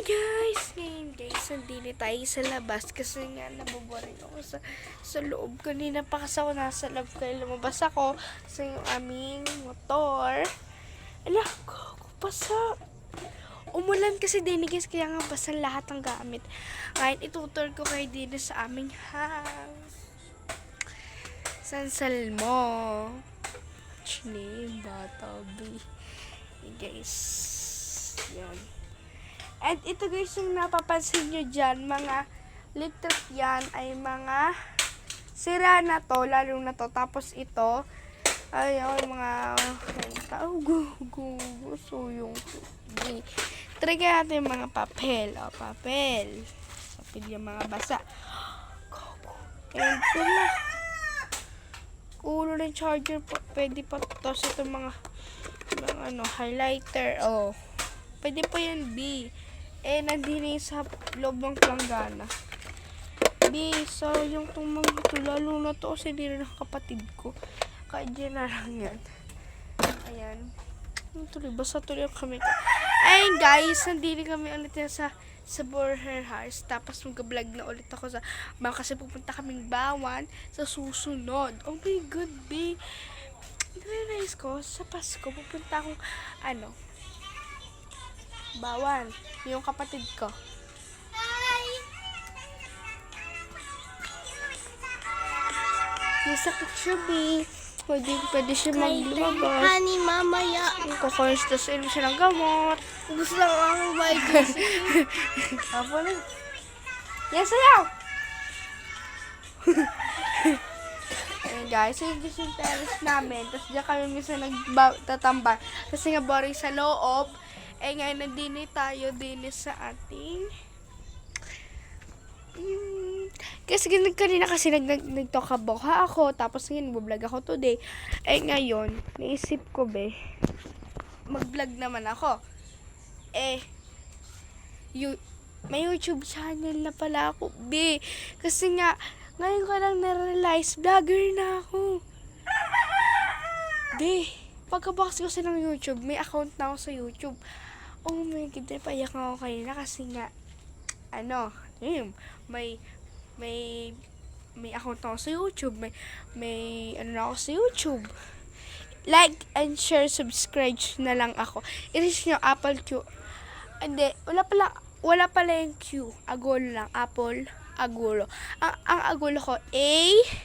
Ngayon guys, nandito tayo sa labas kasi nga naboboring ako sa loob. Kanina pa kasi ako nasa loob kaya lumabas ako sa yung aming motor. Ala, pasa. Umulan kasi din guys, kaya nga basa lahat ng gamit. Ngayon itutur ko kayo din sa aming house. Sansal mo. Chine, bata, guys. Yan. And ito guys, yung napapansin nyo dyan, mga electric yan ay mga sira na to, lalo na to. Tapos ito, ayun, mga gusto yung try kaya natin yung mga papel. O, papel. Papel yung mga basa. And pala, ulo ng charger po. Pwede pa to sa itong mga highlighter. O, pwede pa yan, B. Nandini sa loob ng planggana. So, yung itong mga ito, lalo na to kasi hindi rin ng kapatid ko. Kaya dyan na lang yan. Ayan. Tuloy, basta tuloy kami. Ayun guys, nandini kami ulit yan sa Borher House. Tapos mag-vlog na ulit ako sa kasi pupunta kaming Bawan sa susunod. Oh my God, babe. Nare-realize ko, sa Pasko, pupunta akong Bawan. Yung kapatid ko. Hi! Nasa picture, B. Pwede siya maglabas. Honey, mamaya. Kukonsta sa ilo siya ng gamot. Gusto lang ako ba ito? Apo na. Yan, sayaw! Ayan guys, so yung terrace namin. Tapos diyan kami minsan nagtatambay. Kasi nga boring sa loob. Ngayon nandini tayo din sa ating kasi kanina kasi nagtokaboka ako, tapos ngayon nag-vlog ako today. Ngayon naisip ko mag-vlog naman ako. May YouTube channel na pala ako, kasi nga ngayon ko lang na-realize vlogger na ako. Pagkabox ko sa ng YouTube, may account na ako sa YouTube. Oh my God, payak ako kanina kasi nga, may account na ako sa YouTube, may na ako sa YouTube. Like and share, subscribe na lang ako. I-reach nyo Apple Q. Hindi, wala pala yung Q. Agulo lang, Apple, Agulo. Ang Agulo ko, A-G-U-L-O.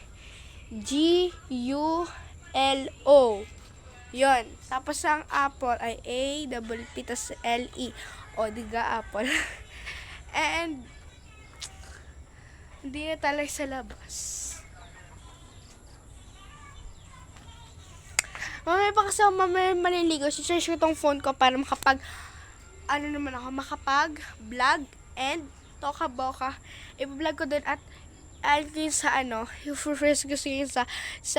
Yun. Tapos ang Apple ay A-double-P tas L-E. O, diga Apple. And, hindi na talaga sa labas. Mamaya pa kasi mamaya maliligo. Charge ko tong phone ko para makapag-vlog and toka-boka. I-vlog ko din at add ko yun sa i-refresh ko yun sa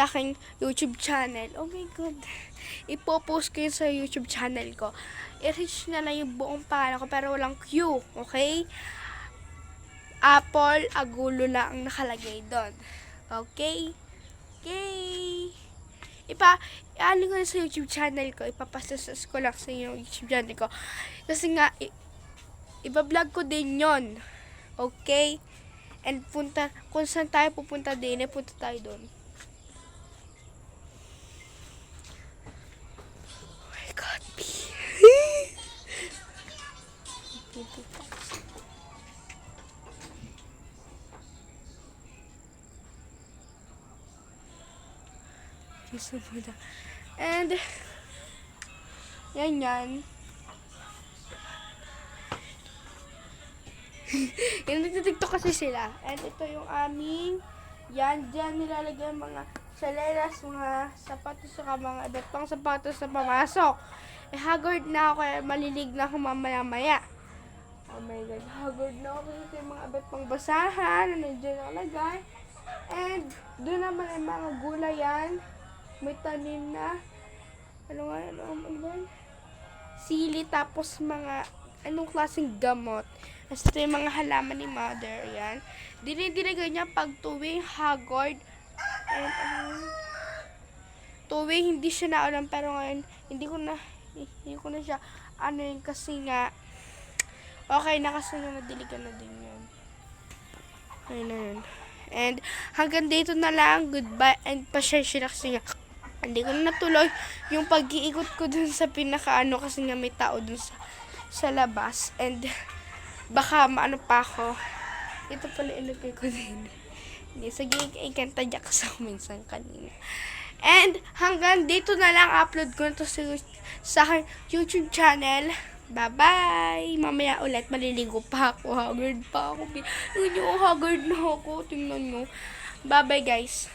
aking YouTube channel. Oh my God. Ipopost ko yun sa YouTube channel ko. I-reach na lang yung buong pangalan ko pero walang Q. Okay? Apple, Agulo lang ang nakalagay doon. Okay? Okay. Ano ko na sa YouTube channel ko. Ipapasasas ko lang sa YouTube channel ko. Kasi nga, iba-vlog ko din yon. Okay? And kung saan tayo pupunta din, punta tayo doon. Oh my God, B. And, yan. Yung nagtitiktok kasi sila. And ito yung aming, dyan nilalagay mga saleras, mga sapatos, saka mga datang sapatos na pamasok. Haggard na ako, kaya malilig na ako mamaya-maya. Oh my God, haggard na ako kasi yung mga abat pang basahan na nandiyan nakalagay. And doon naman ay mga gulay yan. May tanim na sili, tapos mga anong klaseng gamot. Tapos ito yung mga halaman ni mother, yan. Dinidiligan niya pag tuwing haggard. And tuwing hindi siya naulan, pero ngayon hindi ko na siya kasi nga Okay, nakasunod na diligan na din yun. Ayun na yun. And hanggang dito na lang. Goodbye and pasensya na kasi nga hindi ko na natuloy yung pag-iikot ko dun sa pinakaano kasi nga may tao dun sa labas. And baka maano pa ako. Ito pala ilagay ko din. Hindi, sige, ikanta dyan kasi ako minsan kanina. And hanggang dito na lang upload ko na to sa aking YouTube channel. Bye-bye! Mamaya ulit, maliligo pa ako. Haggard pa ako. Tingnan nyo, haggard na ako. Tingnan nyo. Bye-bye, guys.